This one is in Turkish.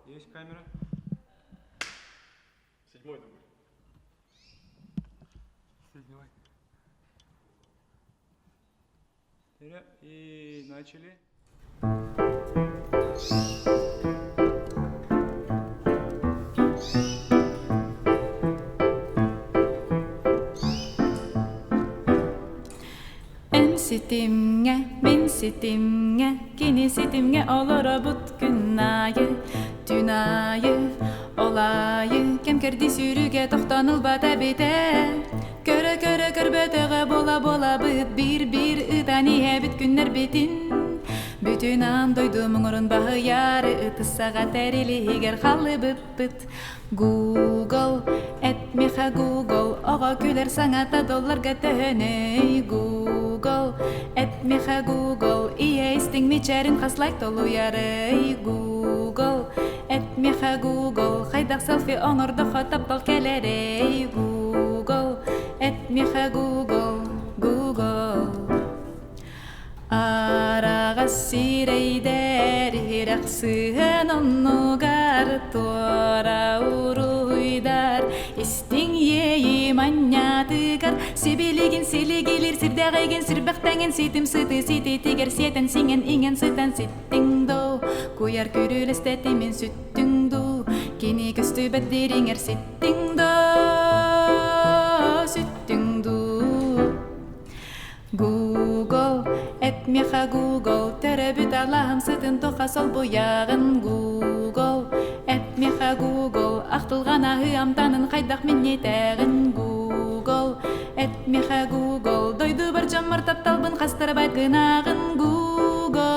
Есть камера? Седьмой, думаю. Седьмой. Вперед. И начали. Sittimge, min sittimge, kini sittimge olur but günayı, dünayı, olayı, kem kerdi sürüge toxtanılba təbite. Körə körə körbətəğə bola bıt, bir ıdaniye bit günler bitin. Bütün an doydum uğrun bağı yarı, tıssağa tərili higer xalı bıt. Google, etmiha Google, oğa küler sanata dollarga töney. Google, etmiha Google, iya isting mi çerin xaslайk tolu yarı. Google, etmiha Google, xaydaq selfie oңordo xotap tol kelerey. Google, etmiha Google, Arağa sireyder hiraqsın onnugar tora uruydar isting yeyi manyatıgar sibiligin siligilir sirdağaygen sirbaqtangen sitim sıtı siti tiger seten singen ingen sıtan sitting do kuyar kürül estetimin süttüng do kini köstü beddiringer sitting do süttüng do Google, etmiha Google, terebüt Allah'ım sıtın toqa sol buyağın Google, etmiha Google, aqtılgan ahı tanın qaydaq min yetəğin Google, etmiha Google, doydu bir jamır taptalbın qastır bayt gınağın Google.